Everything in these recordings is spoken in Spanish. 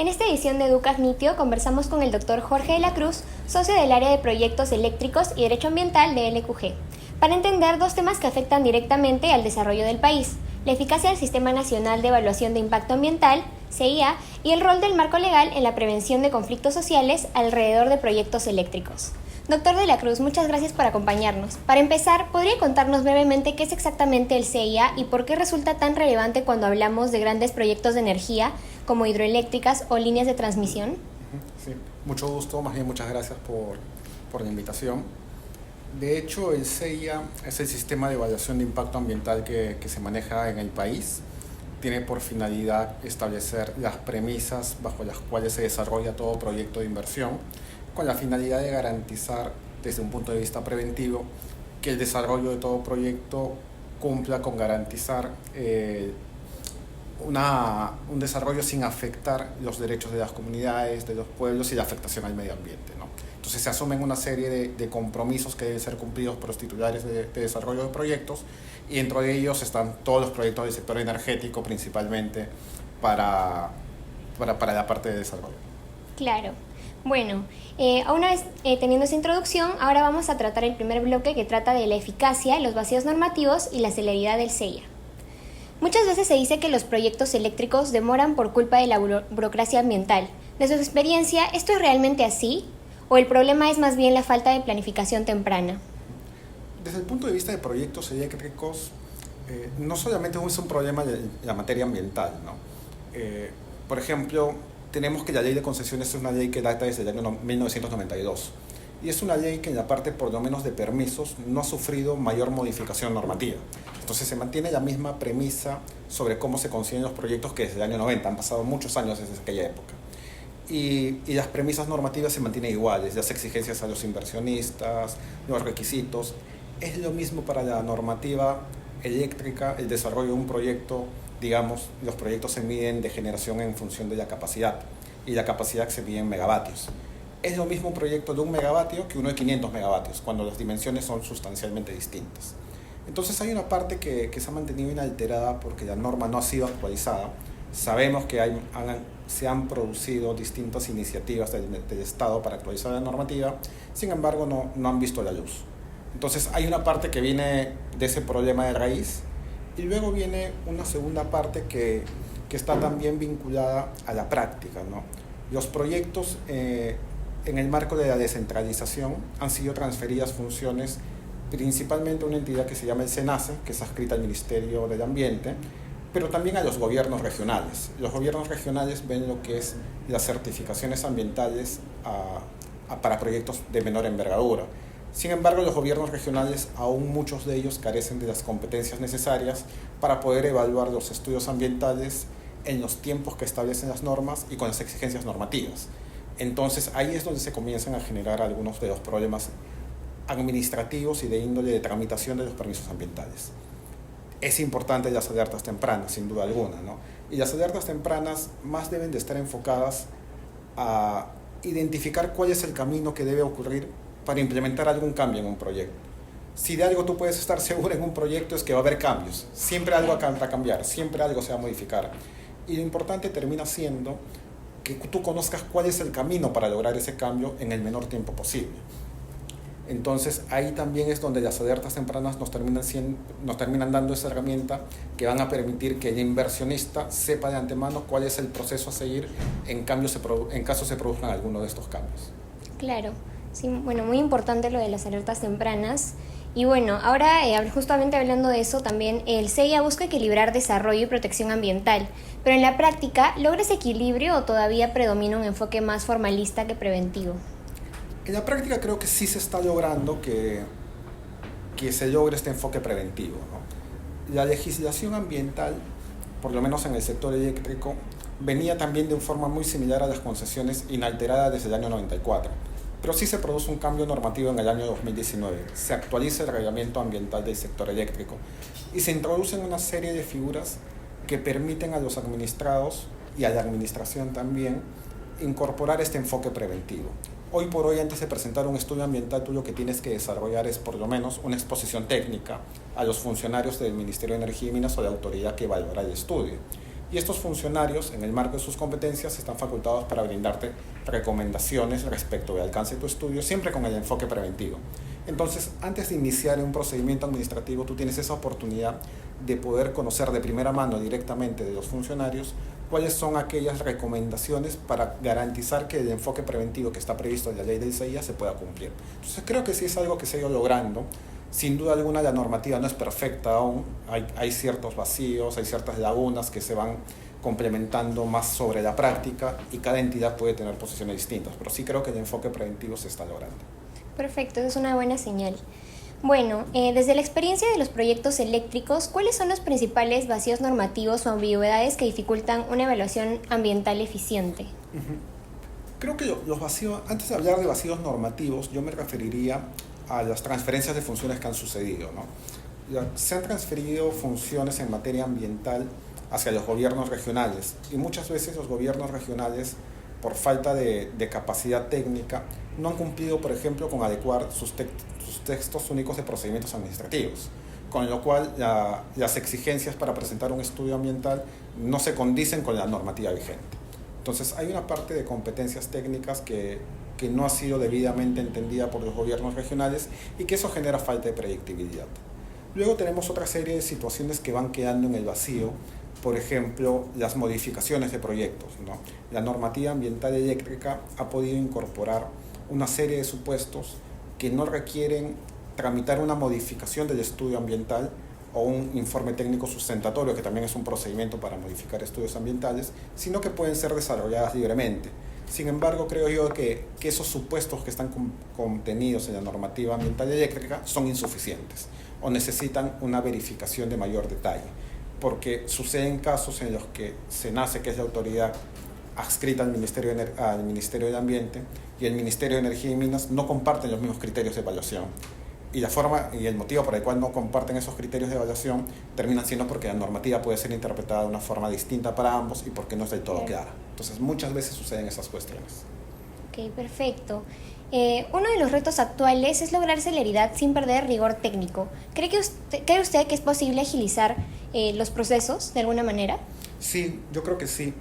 En esta edición de Educas Nitio conversamos con el doctor Jorge de la Cruz, socio del área de proyectos eléctricos y derecho ambiental de LQG, para entender dos temas que afectan directamente al desarrollo del país: la eficacia del Sistema Nacional de Evaluación de Impacto Ambiental, CIA, y el rol del marco legal en la prevención de conflictos sociales alrededor de proyectos eléctricos. Doctor de la Cruz, muchas gracias por acompañarnos. Para empezar, ¿podría contarnos brevemente qué es exactamente el CIA y por qué resulta tan relevante cuando hablamos de grandes proyectos de energía como hidroeléctricas o líneas de transmisión? Sí, mucho gusto, más bien muchas gracias por la invitación. De hecho, el CIA es el sistema de evaluación de impacto ambiental que se maneja en el país. Tiene por finalidad establecer las premisas bajo las cuales se desarrolla todo proyecto de inversión, con la finalidad de garantizar, desde un punto de vista preventivo, que el desarrollo de todo proyecto cumpla con garantizar un desarrollo sin afectar los derechos de las comunidades, de los pueblos y la afectación al medio ambiente, ¿no? Entonces se asumen una serie de compromisos que deben ser cumplidos por los titulares de desarrollo de proyectos, y dentro de ellos están todos los proyectos del sector energético, principalmente para la parte de desarrollo. Claro. Bueno, una vez teniendo esa introducción, ahora vamos a tratar el primer bloque, que trata de la eficacia, los vacíos normativos y la celeridad del CIA. Muchas veces se dice que los proyectos eléctricos demoran por culpa de la burocracia ambiental. De su experiencia, ¿esto es realmente así? ¿O el problema es más bien la falta de planificación temprana? Desde el punto de vista de proyectos eléctricos, no solamente es un problema de la materia ambiental, ¿no? Por ejemplo, tenemos que la ley de concesiones es una ley que data desde el año 1992, y es una ley que en la parte por lo menos de permisos no ha sufrido mayor modificación normativa. Entonces se mantiene la misma premisa sobre cómo se consiguen los proyectos que desde el año 90, han pasado muchos años desde aquella época. Y las premisas normativas se mantienen iguales, las exigencias a los inversionistas, los requisitos. Es lo mismo para la normativa eléctrica, el desarrollo de un proyecto. Digamos, los proyectos se miden de generación en función de la capacidad, y la capacidad se mide en megavatios. Es lo mismo un proyecto de 1 megavatio que uno de 500 megavatios, cuando las dimensiones son sustancialmente distintas. Entonces hay una parte que se ha mantenido inalterada porque la norma no ha sido actualizada. Sabemos que se han producido distintas iniciativas del Estado para actualizar la normativa, sin embargo no han visto la luz. Entonces hay una parte que viene de ese problema de raíz, y luego viene una segunda parte que está también vinculada a la práctica, ¿no? Los proyectos en el marco de la descentralización han sido transferidas funciones principalmente a una entidad que se llama el SENACE, que es adscrita al Ministerio del Ambiente, pero también a los gobiernos regionales. Los gobiernos regionales ven lo que es las certificaciones ambientales para proyectos de menor envergadura. Sin embargo, los gobiernos regionales, aún muchos de ellos, carecen de las competencias necesarias para poder evaluar los estudios ambientales en los tiempos que establecen las normas y con las exigencias normativas. Entonces, ahí es donde se comienzan a generar algunos de los problemas administrativos y de índole de tramitación de los permisos ambientales. Es importante las alertas tempranas, sin duda alguna, ¿no? Y las alertas tempranas más deben de estar enfocadas a identificar cuál es el camino que debe ocurrir para implementar algún cambio en un proyecto. Si de algo tú puedes estar seguro en un proyecto es que va a haber cambios. Siempre algo va a cambiar, siempre algo se va a modificar. Y lo importante termina siendo que tú conozcas cuál es el camino para lograr ese cambio en el menor tiempo posible. Entonces ahí también es donde las alertas tempranas nos terminan dando esa herramienta que van a permitir que el inversionista sepa de antemano cuál es el proceso a seguir en caso se produzcan alguno de estos cambios. Claro. Sí, bueno, muy importante lo de las alertas tempranas. Y bueno, ahora justamente hablando de eso, también el CIA busca equilibrar desarrollo y protección ambiental, pero en la práctica, ¿logra ese equilibrio o todavía predomina un enfoque más formalista que preventivo? En la práctica creo que sí se está logrando que se logre este enfoque preventivo, ¿no? La legislación ambiental, por lo menos en el sector eléctrico, venía también de forma muy similar a las concesiones, inalterada desde el año 94. Pero sí se produce un cambio normativo en el año 2019. Se actualiza el reglamento ambiental del sector eléctrico y se introducen una serie de figuras que permiten a los administrados y a la administración también incorporar este enfoque preventivo. Hoy por hoy, antes de presentar un estudio ambiental, tú lo que tienes que desarrollar es por lo menos una exposición técnica a los funcionarios del Ministerio de Energía y Minas o de la autoridad que evaluará el estudio. Y estos funcionarios, en el marco de sus competencias, están facultados para brindarte recomendaciones respecto del alcance de tu estudio, siempre con el enfoque preventivo. Entonces, antes de iniciar un procedimiento administrativo, tú tienes esa oportunidad de poder conocer de primera mano directamente de los funcionarios cuáles son aquellas recomendaciones para garantizar que el enfoque preventivo que está previsto en la ley del CIA se pueda cumplir. Entonces, creo que sí es algo que se ha ido logrando. Sin duda alguna la normativa no es perfecta aún, hay ciertos vacíos, hay ciertas lagunas que se van complementando más sobre la práctica y cada entidad puede tener posiciones distintas, pero sí creo que el enfoque preventivo se está logrando. Perfecto, eso es una buena señal. Bueno, desde la experiencia de los proyectos eléctricos, ¿cuáles son los principales vacíos normativos o ambigüedades que dificultan una evaluación ambiental eficiente? Creo que los vacíos, antes de hablar de vacíos normativos, yo me referiría a las transferencias de funciones que han sucedido, ¿no? Se han transferido funciones en materia ambiental hacia los gobiernos regionales y muchas veces los gobiernos regionales, por falta de capacidad técnica, no han cumplido, por ejemplo, con adecuar sus textos únicos de procedimientos administrativos, con lo cual las exigencias para presentar un estudio ambiental no se condicen con la normativa vigente. Entonces hay una parte de competencias técnicas que no ha sido debidamente entendida por los gobiernos regionales y que eso genera falta de predictibilidad. Luego tenemos otra serie de situaciones que van quedando en el vacío, por ejemplo, las modificaciones de proyectos, ¿no? La normativa ambiental eléctrica ha podido incorporar una serie de supuestos que no requieren tramitar una modificación del estudio ambiental o un informe técnico sustentatorio, que también es un procedimiento para modificar estudios ambientales, sino que pueden ser desarrolladas libremente. Sin embargo, creo yo que esos supuestos que están contenidos en la normativa ambiental eléctrica son insuficientes o necesitan una verificación de mayor detalle, porque suceden casos en los que SENACE, que es la autoridad adscrita al Ministerio del Ambiente, y el Ministerio de Energía y Minas no comparten los mismos criterios de evaluación. Y la forma y el motivo por el cual no comparten esos criterios de evaluación terminan siendo porque la normativa puede ser interpretada de una forma distinta para ambos y porque no es del todo clara. Entonces, muchas veces suceden esas cuestiones. Ok, perfecto. Uno de los retos actuales es lograr celeridad sin perder rigor técnico. ¿Cree usted que es posible agilizar los procesos de alguna manera? Sí, yo creo que sí.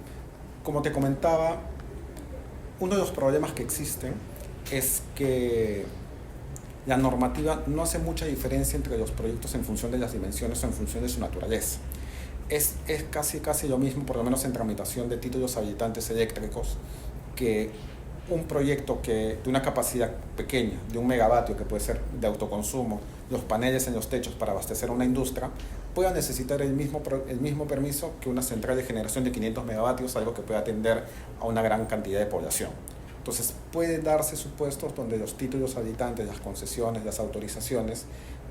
Como te comentaba, uno de los problemas que existen es que la normativa no hace mucha diferencia entre los proyectos en función de las dimensiones o en función de su naturaleza. Es casi lo mismo, por lo menos en tramitación de títulos habilitantes eléctricos, que un proyecto que de una capacidad pequeña, de 1 megavatio, que puede ser de autoconsumo, los paneles en los techos para abastecer a una industria, pueda necesitar el mismo permiso que una central de generación de 500 megavatios, algo que pueda atender a una gran cantidad de población. Entonces, pueden darse supuestos donde los títulos habilitantes, las concesiones, las autorizaciones,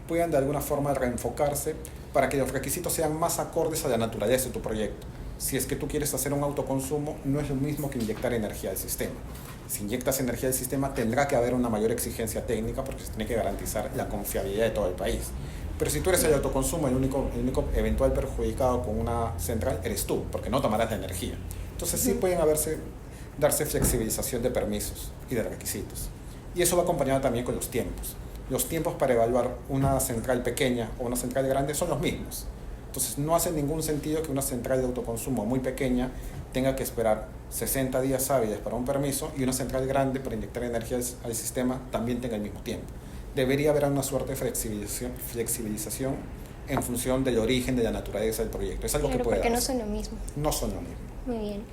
puedan de alguna forma reenfocarse para que los requisitos sean más acordes a la naturaleza de tu proyecto. Si es que tú quieres hacer un autoconsumo, no es lo mismo que inyectar energía al sistema. Si inyectas energía al sistema, tendrá que haber una mayor exigencia técnica porque se tiene que garantizar la confiabilidad de todo el país. Pero si tú eres el autoconsumo, el único eventual perjudicado con una central eres tú, porque no tomarás la energía. Entonces sí pueden darse flexibilización de permisos y de requisitos. Y eso va acompañado también con los tiempos. Los tiempos para evaluar una central pequeña o una central grande son los mismos. Entonces no hace ningún sentido que una central de autoconsumo muy pequeña tenga que esperar 60 días hábiles para un permiso y una central grande para inyectar energía al sistema también tenga el mismo tiempo. Debería haber una suerte de flexibilización en función del origen de la naturaleza del proyecto. Es algo que puede porque darse. no son lo mismo. No son lo mismo. Muy bien.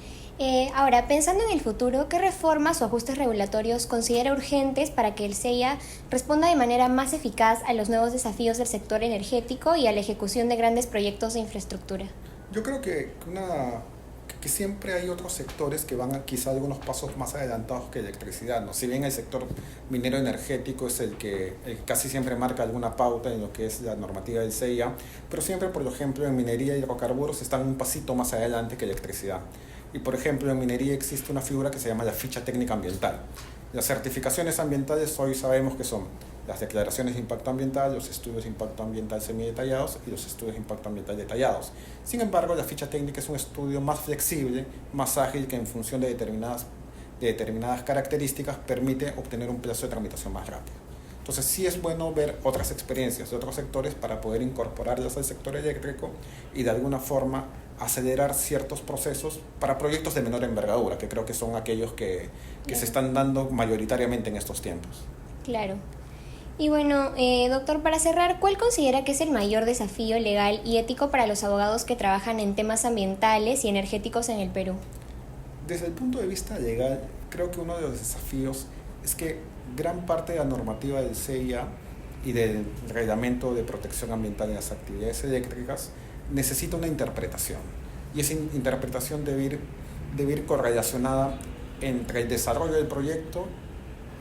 Ahora, pensando en el futuro, ¿qué reformas o ajustes regulatorios considera urgentes para que el CIA responda de manera más eficaz a los nuevos desafíos del sector energético y a la ejecución de grandes proyectos de infraestructura? Yo creo que siempre hay otros sectores que van quizá algunos pasos más adelantados que electricidad, ¿no? Si bien el sector minero energético es el que casi siempre marca alguna pauta en lo que es la normativa del CIA, pero siempre, por ejemplo, en minería y hidrocarburos están un pasito más adelante que electricidad. Y por ejemplo, en minería existe una figura que se llama la ficha técnica ambiental. Las certificaciones ambientales hoy sabemos que son las declaraciones de impacto ambiental, los estudios de impacto ambiental semidetallados y los estudios de impacto ambiental detallados. Sin embargo, la ficha técnica es un estudio más flexible, más ágil, que en función de determinadas características permite obtener un plazo de tramitación más rápido. Entonces sí es bueno ver otras experiencias de otros sectores para poder incorporarlas al sector eléctrico y de alguna forma acelerar ciertos procesos para proyectos de menor envergadura, que creo que son aquellos que se están dando mayoritariamente en estos tiempos. Claro. Y bueno, doctor, para cerrar, ¿cuál considera que es el mayor desafío legal y ético para los abogados que trabajan en temas ambientales y energéticos en el Perú? Desde el punto de vista legal, creo que uno de los desafíos es que gran parte de la normativa del CIA y del Reglamento de Protección Ambiental en las Actividades Eléctricas necesita una interpretación. Y esa interpretación debe ir correlacionada entre el desarrollo del proyecto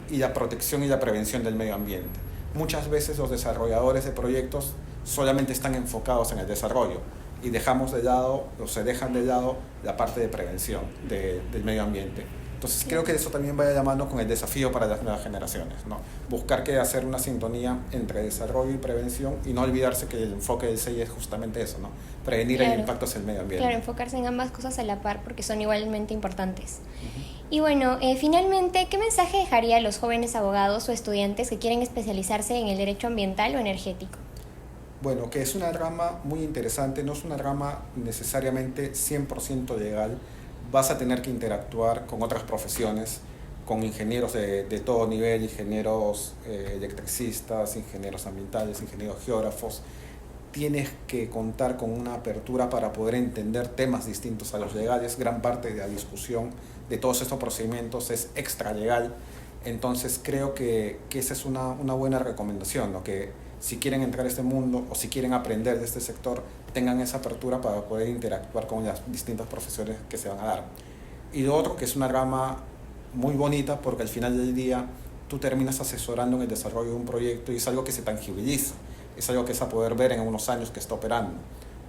y la protección y la prevención del medio ambiente. Muchas veces los desarrolladores de proyectos solamente están enfocados en el desarrollo y dejamos de lado, o se dejan de lado, la parte de prevención del medio ambiente. Entonces creo que eso también vaya llamando con el desafío para las nuevas generaciones, ¿no? Buscar que hacer una sintonía entre desarrollo y prevención y no olvidarse que el enfoque del CEI es justamente eso, ¿no? Prevenir el impacto hacia el medio ambiente. Claro, enfocarse en ambas cosas a la par porque son igualmente importantes. Y bueno, finalmente, ¿qué mensaje dejaría a los jóvenes abogados o estudiantes que quieren especializarse en el derecho ambiental o energético? Bueno, que es una rama muy interesante, no es una rama necesariamente 100% legal. Vas a tener que interactuar con otras profesiones, con ingenieros de todo nivel, ingenieros electricistas, ingenieros ambientales, ingenieros geógrafos. Tienes que contar con una apertura para poder entender temas distintos a los legales. Gran parte de la discusión de todos estos procedimientos es extralegal. Entonces creo que esa es una buena recomendación, ¿no? Que si quieren entrar a este mundo o si quieren aprender de este sector, tengan esa apertura para poder interactuar con las distintas profesiones que se van a dar. Y lo otro, que es una rama muy bonita porque al final del día tú terminas asesorando en el desarrollo de un proyecto y es algo que se tangibiliza, es algo que es a poder ver en unos años que está operando.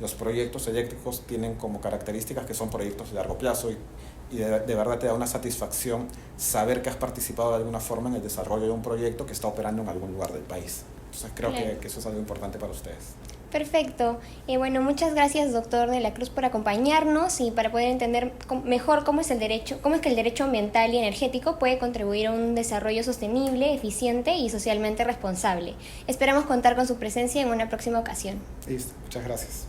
Los proyectos eléctricos tienen como características que son proyectos de largo plazo y de verdad te da una satisfacción saber que has participado de alguna forma en el desarrollo de un proyecto que está operando en algún lugar del país. Entonces creo que eso es algo importante para ustedes. Perfecto. Bueno, muchas gracias, doctor de la Cruz, por acompañarnos y para poder entender mejor cómo es que el derecho ambiental y energético puede contribuir a un desarrollo sostenible, eficiente y socialmente responsable. Esperamos contar con su presencia en una próxima ocasión. Listo, muchas gracias.